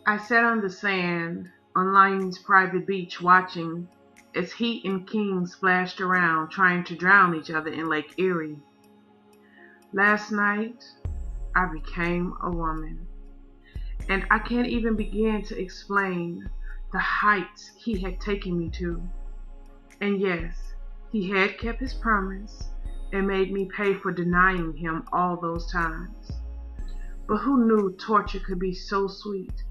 I sat on the sand on Lion's private beach watching as he and King splashed around trying to drown each other in Lake Erie. Last night, I became a woman, and I can't even begin to explain the heights he had taken me to. And yes, he had kept his promise and made me pay for denying him all those times. But who knew torture could be so sweet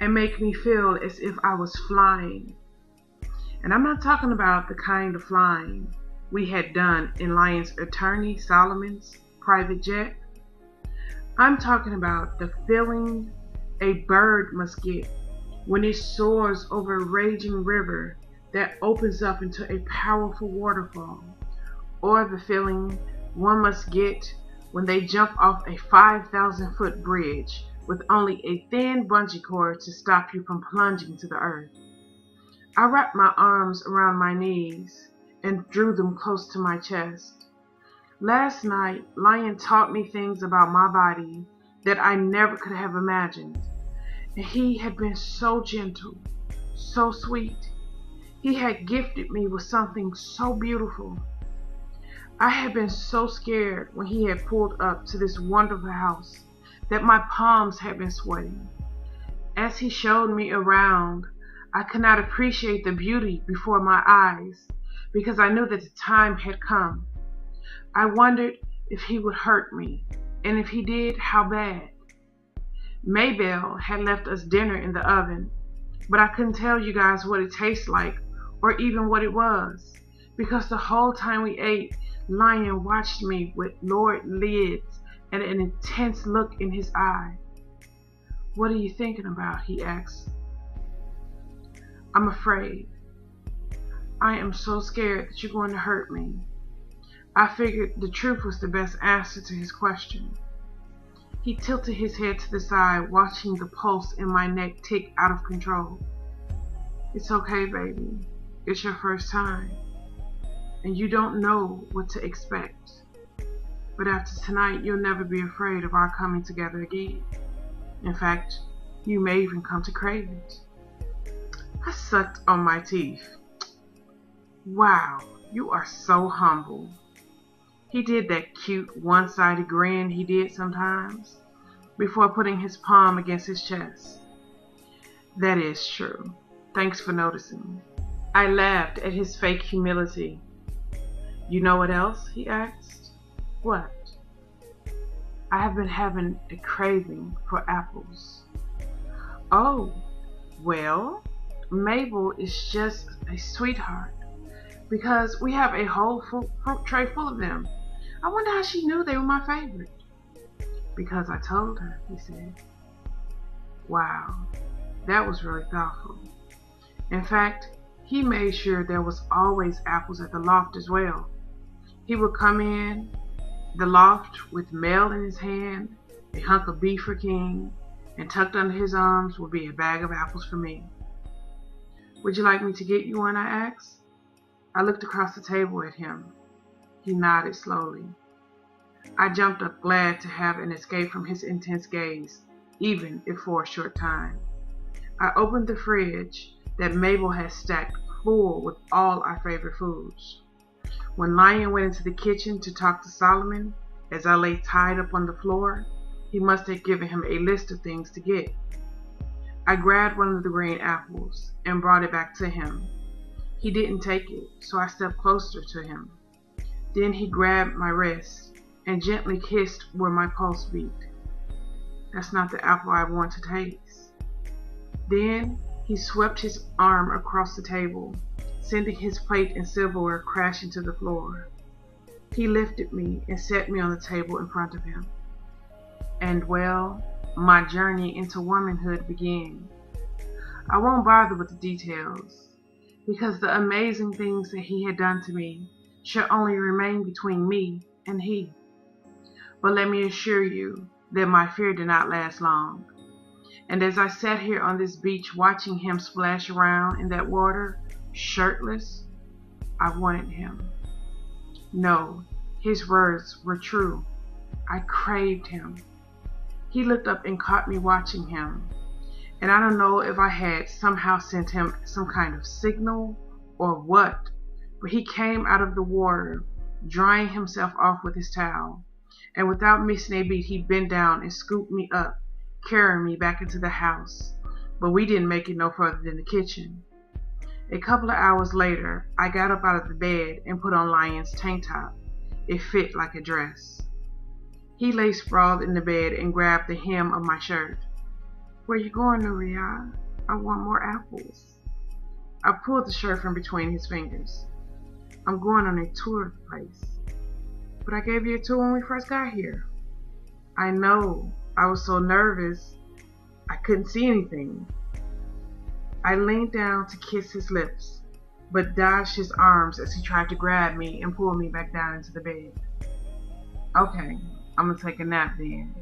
and make me feel as if I was flying? And I'm not talking about the kind of flying we had done in Lion's attorney Solomon's private jet. I'm talking about the feeling a bird must get when it soars over a raging river that opens up into a powerful waterfall, or the feeling one must get when they jump off a 5,000-foot bridge with only a thin bungee cord to stop you from plunging to the earth. I wrapped my arms around my knees and drew them close to my chest. Last night, Lion taught me things about my body that I never could have imagined. And he had been so gentle, so sweet. He had gifted me with something so beautiful. I had been so scared when he had pulled up to this wonderful house that my palms had been sweating. As he showed me around, I could not appreciate the beauty before my eyes because I knew that the time had come. I wondered if he would hurt me, and if he did, how bad. Maybelle had left us dinner in the oven, but I couldn't tell you guys what it tastes like or even what it was, because the whole time we ate, Lion watched me with lowered lids and an intense look in his eye. "What are you thinking about?" he asked. "I'm afraid. I am so scared that you're going to hurt me." I figured the truth was the best answer to his question. He tilted his head to the side, watching the pulse in my neck tick out of control. "It's okay, baby. It's your first time, and you don't know what to expect. But after tonight, you'll never be afraid of our coming together again. In fact, you may even come to crave it." I sucked on my teeth. "Wow, you are so humble." He did that cute one-sided grin he did sometimes before putting his palm against his chest. "That is true. Thanks for noticing." I laughed at his fake humility. "You know what else?" he asked. "What?" "I have been having a craving for apples." "Oh, well, Mabel is just a sweetheart because we have a whole fruit tray full of them. I wonder how she knew they were my favorite." "Because I told her," he said. Wow, that was really thoughtful. In fact, he made sure there was always apples at the loft as well. He would come in the loft with mail in his hand, a hunk of beef for King, and tucked under his arms would be a bag of apples for me. "Would you like me to get you one?" I asked. I looked across the table at him. He nodded slowly. I jumped up, glad to have an escape from his intense gaze, even if for a short time. I opened the fridge that Mabel had stacked full with all our favorite foods. When Lion went into the kitchen to talk to Solomon, as I lay tied up on the floor, he must have given him a list of things to get. I grabbed one of the green apples and brought it back to him. He didn't take it, so I stepped closer to him. Then he grabbed my wrist and gently kissed where my pulse beat. "That's not the apple I want to taste." Then he swept his arm across the table, sending his plate and silverware crashing to the floor. He lifted me and set me on the table in front of him. And well, my journey into womanhood began. I won't bother with the details, because the amazing things that he had done to me should only remain between me and he. But let me assure you that my fear did not last long. And as I sat here on this beach watching him splash around in that water, shirtless, I wanted him. No, his words were true. I craved him. He looked up and caught me watching him. And I don't know if I had somehow sent him some kind of signal or what, but he came out of the water, drying himself off with his towel. And without missing a beat, he bent down and scooped me up, carrying me back into the house. But we didn't make it no further than the kitchen. A couple of hours later, I got up out of the bed and put on Lion's tank top. It fit like a dress. He lay sprawled in the bed and grabbed the hem of my shirt. "Where you going, Nuria? I want more apples." I pulled the shirt from between his fingers. "I'm going on a tour of the place." "But I gave you a tour when we first got here." "I know. I was so nervous. I couldn't see anything." I leaned down to kiss his lips, but dodged his arms as he tried to grab me and pull me back down into the bed. "Okay, I'm gonna take a nap then."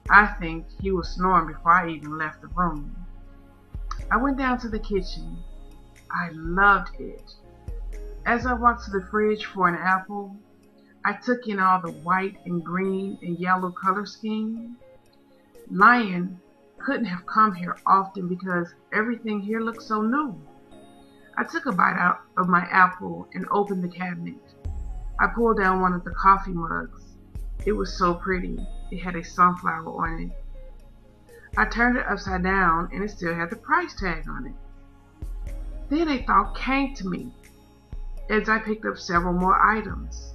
I think he was snoring before I even left the room. I went down to the kitchen. I loved it. As I walked to the fridge for an apple, I took in all the white and green and yellow color scheme. Lion couldn't have come here often because everything here looked so new. I took a bite out of my apple and opened the cabinet. I pulled down one of the coffee mugs. It was so pretty. It had a sunflower on it. I turned it upside down and it still had the price tag on it. Then a thought came to me as I picked up several more items.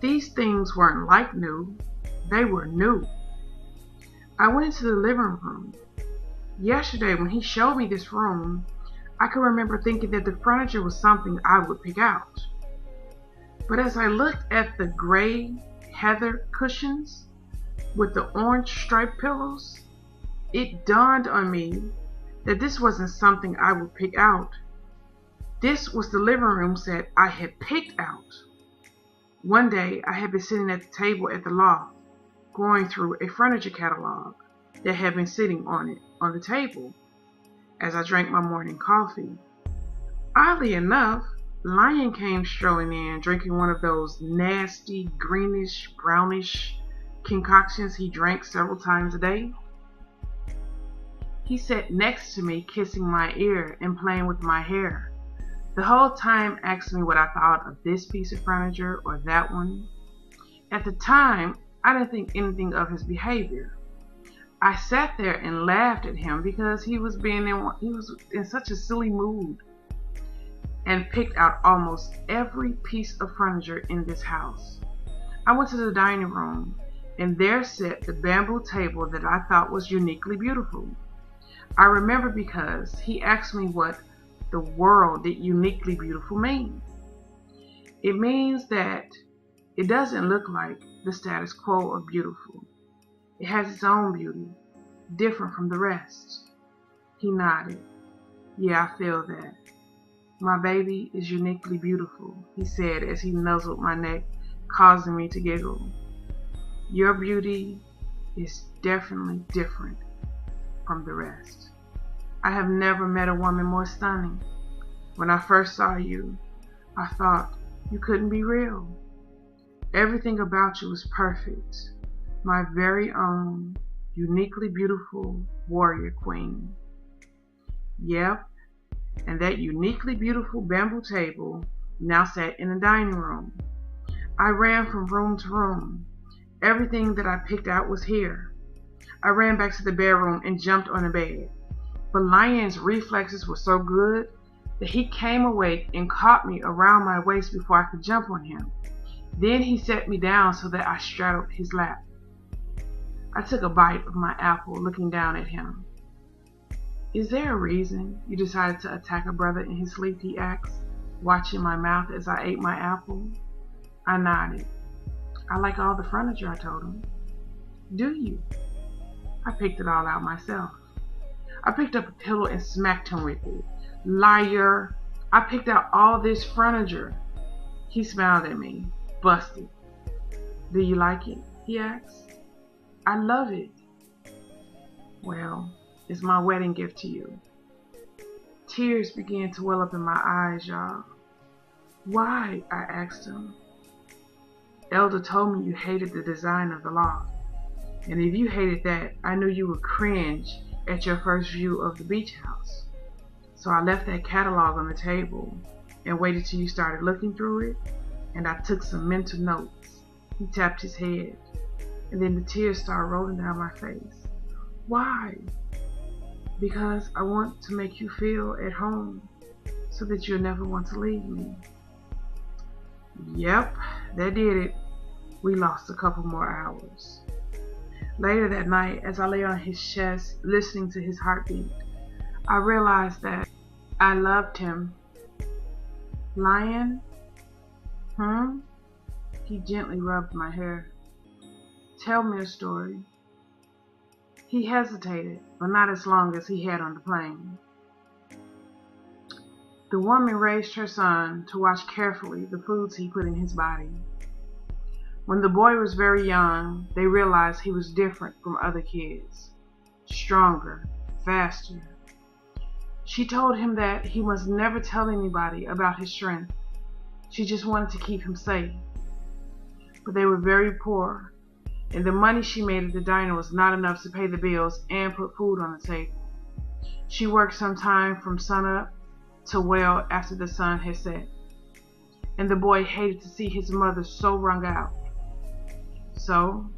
These things weren't like new. They were new. I went into the living room. Yesterday when he showed me this room, I could remember thinking that the furniture was something I would pick out. But as I looked at the gray heather cushions with the orange striped pillows, it dawned on me that this wasn't something I would pick out. This was the living room set I had picked out. One day I had been sitting at the table at the loft, going through a furniture catalog that had been sitting on the table as I drank my morning coffee. Oddly enough, Lion came strolling in, drinking one of those nasty greenish brownish concoctions he drank several times a day. He sat next to me, kissing my ear and playing with my hair. The whole time asking me what I thought of this piece of furniture or that one. At the time, I didn't think anything of his behavior. I sat there and laughed at him because he was in such a silly mood, and picked out almost every piece of furniture in this house. I went to the dining room, and there sat the bamboo table that I thought was uniquely beautiful. I remember because he asked me what the world did uniquely beautiful mean. It means that it doesn't look like the status quo of beautiful. It has its own beauty, different from the rest. He nodded. "Yeah, I feel that. My baby is uniquely beautiful," he said as he nuzzled my neck, causing me to giggle. "Your beauty is definitely different from the rest. I have never met a woman more stunning. When I first saw you, I thought you couldn't be real. Everything about you was perfect. My very own, uniquely beautiful warrior queen." Yep, and that uniquely beautiful bamboo table now sat in the dining room. I ran from room to room. Everything that I picked out was here. I ran back to the bedroom and jumped on the bed. But Lion's reflexes were so good that he came awake and caught me around my waist before I could jump on him. Then he set me down so that I straddled his lap. I took a bite of my apple, looking down at him. "Is there a reason you decided to attack a brother in his sleep?" he asked, watching my mouth as I ate my apple. I nodded. "I like all the furniture," I told him. "Do you?" I picked it all out myself. I picked up a pillow and smacked him with it. "Liar! I picked out all this furniture." He smiled at me, busted. "Do you like it?" he asked. "I love it." "Well, it's my wedding gift to you." Tears began to well up in my eyes, y'all. "Why?" I asked him. "Elder told me you hated the design of the loft. And if you hated that, I knew you would cringe at your first view of the beach house. So I left that catalog on the table and waited till you started looking through it, and I took some mental notes. He tapped his head, and then the tears started rolling down my face. Why? Because I want to make you feel at home so that you'll never want to leave me. Yep, that did it. We lost a couple more hours. Later that night, as I lay on his chest, listening to his heartbeat, I realized that I loved him. Lion? He gently rubbed my hair. Tell me a story. He hesitated, but not as long as he had on the plane. The woman raised her son to watch carefully the foods he put in his body. When the boy was very young, they realized he was different from other kids. Stronger, faster. She told him that he must never tell anybody about his strength. She just wanted to keep him safe. But they were very poor, and the money she made at the diner was not enough to pay the bills and put food on the table. She worked sometime from sunup to well after the sun had set, and the boy hated to see his mother so wrung out. So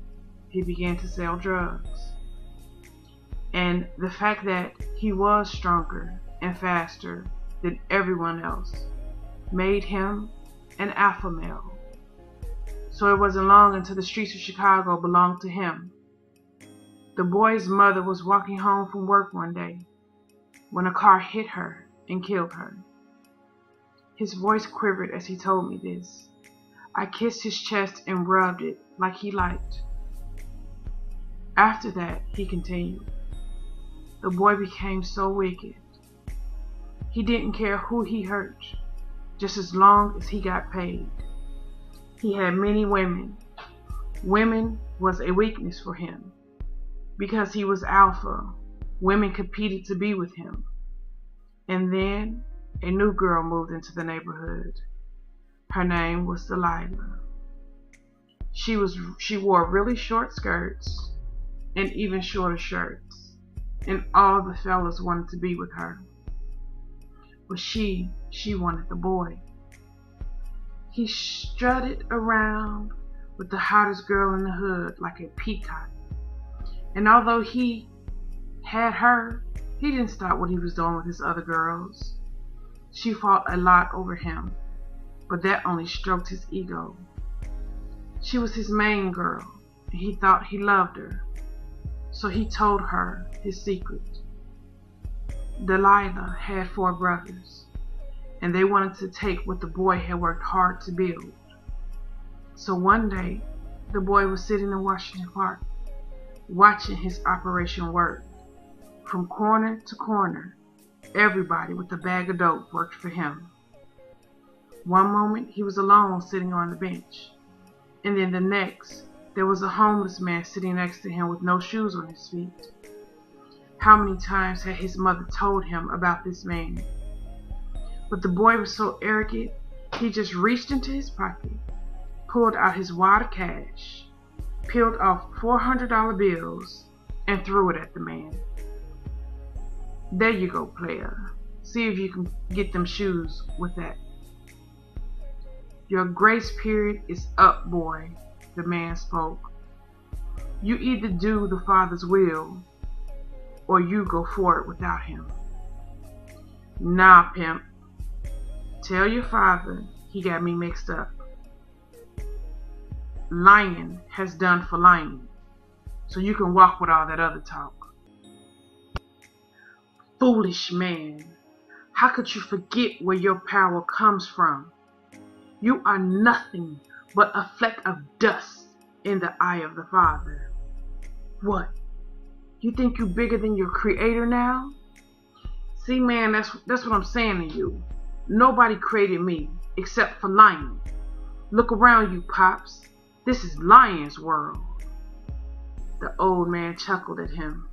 he began to sell drugs. And the fact that he was stronger and faster than everyone else made him an alpha male. So it wasn't long until the streets of Chicago belonged to him. The boy's mother was walking home from work one day when a car hit her and killed her. His voice quivered as he told me this. I kissed his chest and rubbed it like he liked. After that, he continued, the boy became so wicked. He didn't care who he hurt, just as long as he got paid. He had many women. Women was a weakness for him. Because he was alpha, women competed to be with him. And then a new girl moved into the neighborhood. Her name was Delilah. She wore really short skirts and even shorter shirts, and all the fellas wanted to be with her. But she wanted the boy. He strutted around with the hottest girl in the hood like a peacock. And although he had her, he didn't stop what he was doing with his other girls. She fought a lot over him, but that only stroked his ego. She was his main girl, and he thought he loved her. So he told her his secret. Delilah had 4 brothers, and they wanted to take what the boy had worked hard to build. So one day, the boy was sitting in Washington Park, watching his operation work. From corner to corner, everybody with a bag of dope worked for him. One moment, he was alone sitting on the bench, and then the next, there was a homeless man sitting next to him with no shoes on his feet. How many times had his mother told him about this man? But the boy was so arrogant, he just reached into his pocket, pulled out his wad of cash, peeled off $400 bills, and threw it at the man. There you go, player. See if you can get them shoes with that. Your grace period is up, boy, the man spoke. You either do the Father's will, or you go for it without him. Nah, pimp. Tell your father he got me mixed up. Lion has done for lion, so you can walk with all that other talk. Foolish man, how could you forget where your power comes from? You are nothing but a fleck of dust in the eye of the Father. What? You think you're bigger than your Creator now? See, man, that's what I'm saying to you. Nobody created me except for Lion. Look around you, Pops. This is Lion's world. The old man chuckled at him.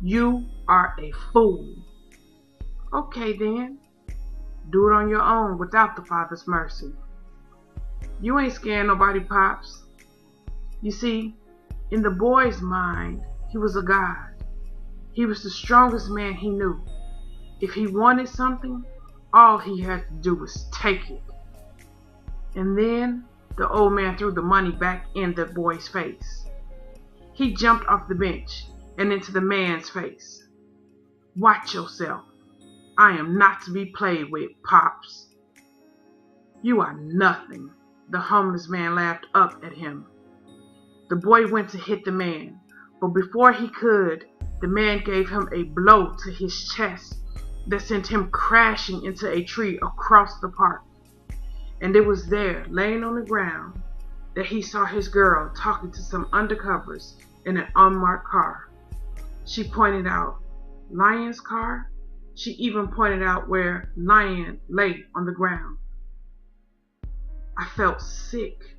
You are a fool. Okay then. Do it on your own without the Father's mercy. You ain't scaring nobody, Pops. You see, in the boy's mind, he was a god. He was the strongest man he knew. If he wanted something, all he had to do was take it. And then the old man threw the money back in the boy's face. He jumped off the bench and into the man's face. "Watch yourself. I am not to be played with, Pops." "You are nothing." The homeless man laughed up at him. The boy went to hit the man, but before he could, the man gave him a blow to his chest that sent him crashing into a tree across the park. And it was there, laying on the ground, that he saw his girl talking to some undercovers in an unmarked car. She pointed out Lion's car. She even pointed out where Lion lay on the ground. I felt sick.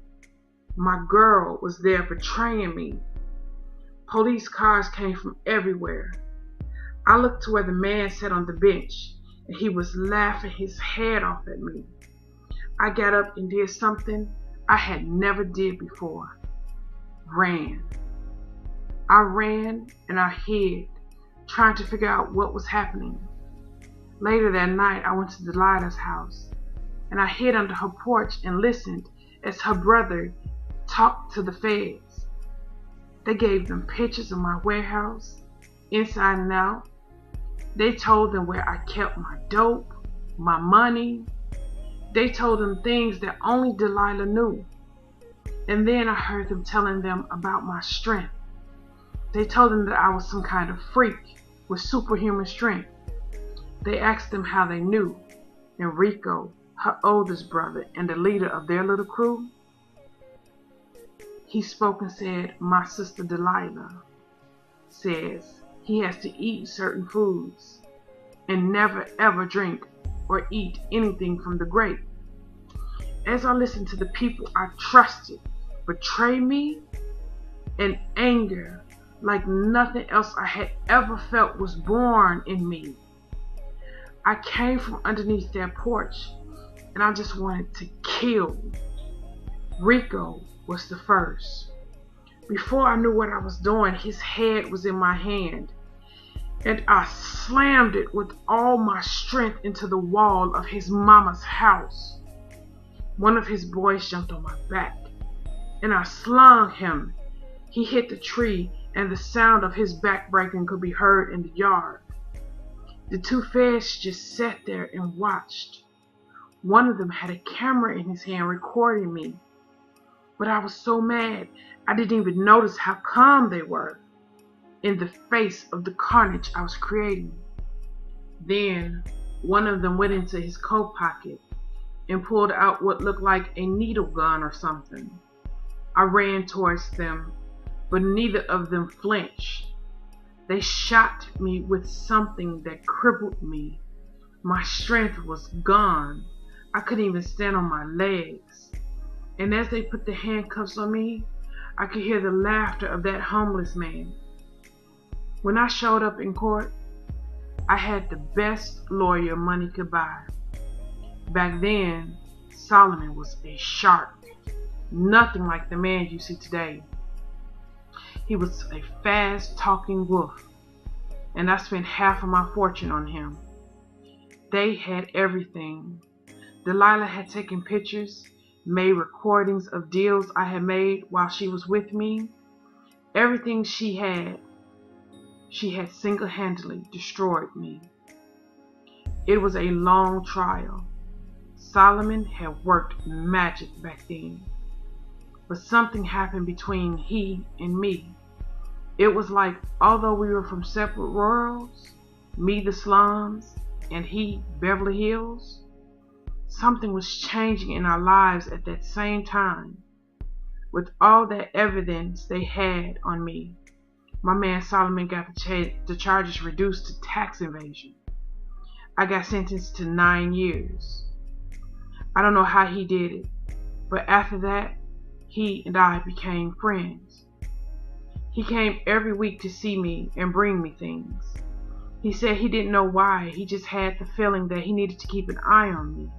My girl was there betraying me. Police cars came from everywhere. I looked to where the man sat on the bench, and he was laughing his head off at me. I got up and did something I had never did before. Ran. I ran and I hid, trying to figure out what was happening. Later that night, I went to Delilah's house, and I hid under her porch and listened as her brother talked to the feds. They gave them pictures of my warehouse, inside and out. They told them where I kept my dope, my money. They told them things that only Delilah knew. And then I heard them telling them about my strength. They told them that I was some kind of freak with superhuman strength. They asked them how they knew. And Rico, her oldest brother and the leader of their little crew, he spoke and said, "My sister Delilah says he has to eat certain foods and never ever drink or eat anything from the grape." As I listened to the people I trusted betray me, and anger like nothing else I had ever felt was born in me. I came from underneath their porch, and I just wanted to kill. Rico was the first. Before I knew what I was doing, his head was in my hand, and I slammed it with all my strength into the wall of his mama's house. One of his boys jumped on my back, and I slung him. He hit the tree, and the sound of his back breaking could be heard in the yard. The two feds just sat there and watched. One of them had a camera in his hand recording me. But I was so mad, I didn't even notice how calm they were in the face of the carnage I was creating. Then one of them went into his coat pocket and pulled out what looked like a needle gun or something. I ran towards them, but neither of them flinched. They shot me with something that crippled me. My strength was gone. I couldn't even stand on my legs. And as they put the handcuffs on me, I could hear the laughter of that homeless man. When I showed up in court, I had the best lawyer money could buy. Back then, Solomon was a shark, nothing like the man you see today. He was a fast-talking wolf, and I spent half of my fortune on him. They had everything. Delilah had taken pictures, made recordings of deals I had made while she was with me. Everything she had single-handedly destroyed me. It was a long trial. Solomon had worked magic back then. But something happened between he and me. It was like, although we were from separate worlds, me the slums, and he Beverly Hills, something was changing in our lives at that same time. With all that evidence they had on me, my man Solomon got the charges reduced to tax evasion. I got sentenced to 9 years. I don't know how he did it, but after that, he and I became friends. He came every week to see me and bring me things. He said he didn't know why, he just had the feeling that he needed to keep an eye on me.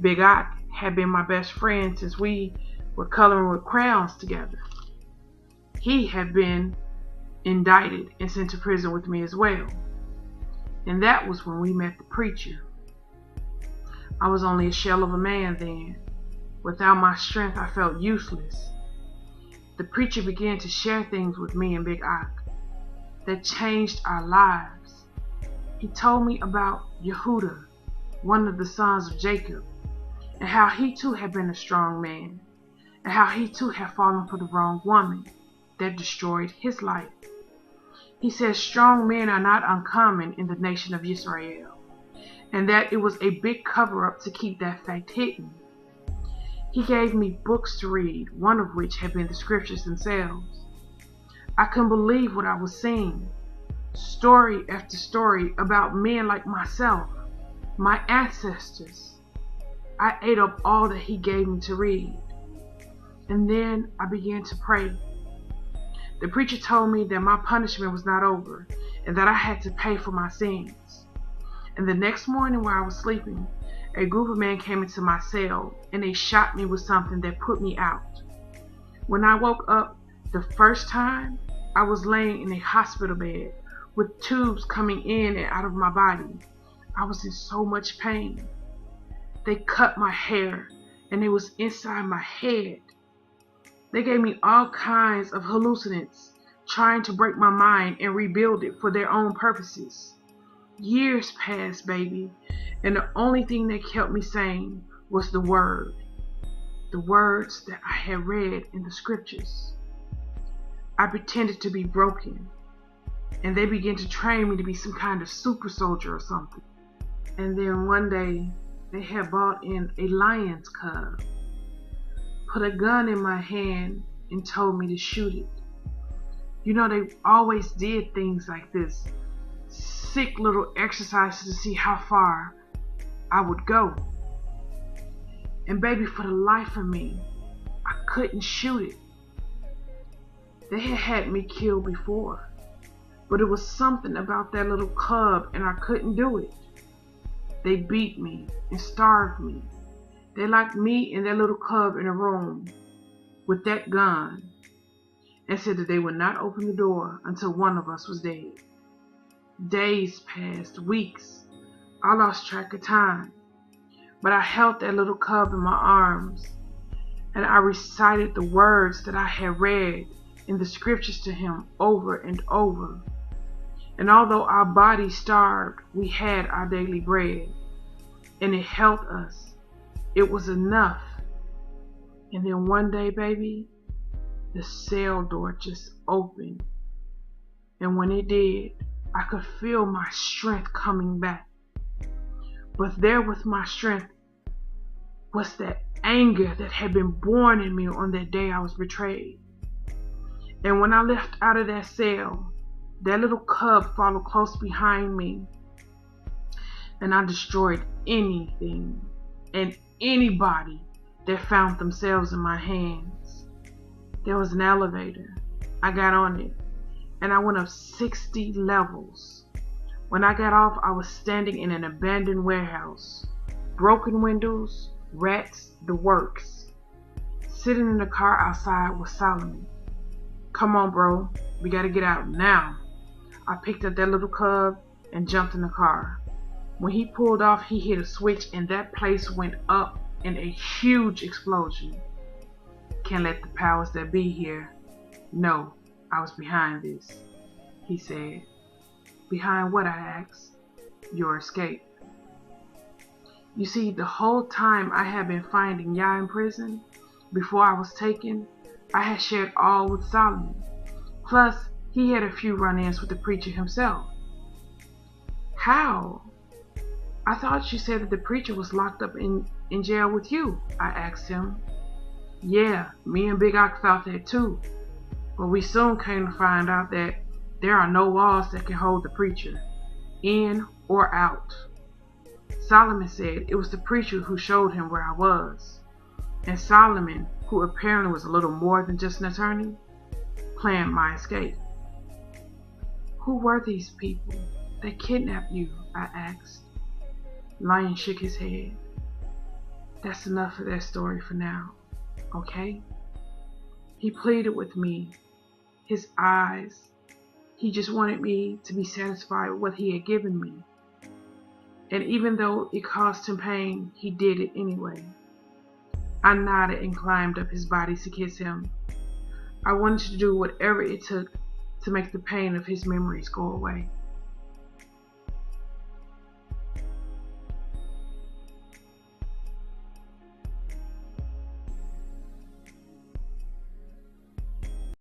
Big-Ch had been my best friend since we were coloring with crayons together. He had been indicted and sent to prison with me as well. And that was when we met the preacher. I was only a shell of a man then. Without my strength, I felt useless. The preacher began to share things with me and Big Ak that changed our lives. He told me about Yehuda, one of the sons of Jacob, and how he too had been a strong man, and how he too had fallen for the wrong woman that destroyed his life. He said strong men are not uncommon in the nation of Israel, and that it was a big cover-up to keep that fact hidden. He gave me books to read, one of which had been the scriptures themselves. I couldn't believe what I was seeing. Story after story about men like myself, my ancestors. I ate up all that he gave me to read. And then I began to pray. The preacher told me that my punishment was not over and that I had to pay for my sins. And the next morning while I was sleeping, a group of men came into my cell and they shot me with something that put me out. When I woke up the first time, I was laying in a hospital bed with tubes coming in and out of my body. I was in so much pain. They cut my hair and it was inside my head. They gave me all kinds of hallucinants, trying to break my mind and rebuild it for their own purposes. Years passed, baby, and the only thing that kept me sane was the word. The words that I had read in the scriptures. I pretended to be broken, and they began to train me to be some kind of super soldier or something. And then one day, they had brought in a lion's cub, put a gun in my hand, and told me to shoot it. You know, they always did things like this, sick little exercises to see how far I would go. And baby, for the life of me, I couldn't shoot it. They had had me killed before, but it was something about that little cub and I couldn't do it. They beat me and starved me. They locked me and that little cub in a room with that gun and said that they would not open the door until one of us was dead. Days passed, weeks. I lost track of time. But I held that little cub in my arms and I recited the words that I had read in the scriptures to him over and over. And although our bodies starved, we had our daily bread. And it helped us. It was enough. And then one day, baby, the cell door just opened. And when it did, I could feel my strength coming back. But there with my strength was that anger that had been born in me on that day I was betrayed. And when I left out of that cell, that little cub followed close behind me. And I destroyed anything and anybody that found themselves in my hands. There was an elevator. I got on it and I went up 60 levels. When I got off, I was standing in an abandoned warehouse. Broken windows, rats, the works. Sitting in the car outside was Solomon. Come on, bro. We gotta get out now. I picked up that little cub and jumped in the car. When he pulled off, he hit a switch and that place went up in a huge explosion. Can't let the powers that be here know I was behind this, he said. Behind what, I asked? Your escape. You see, the whole time I had been finding Yah in prison, before I was taken, I had shared all with Solomon. Plus, he had a few run-ins with the preacher himself. How? I thought you said that the preacher was locked up in jail with you, I asked him. Yeah, me and Big Ak thought that too. But we soon came to find out that there are no walls that can hold the preacher, in or out. Solomon said it was the preacher who showed him where I was. And Solomon, who apparently was a little more than just an attorney, planned my escape. Who were these people that kidnapped you? I asked. Lion shook his head. That's enough of that story for now, okay? He pleaded with me, his eyes He just wanted me to be satisfied with what he had given me. And even though it caused him pain, he did it anyway. I nodded and climbed up his body to kiss him. I wanted to do whatever it took to make the pain of his memories go away.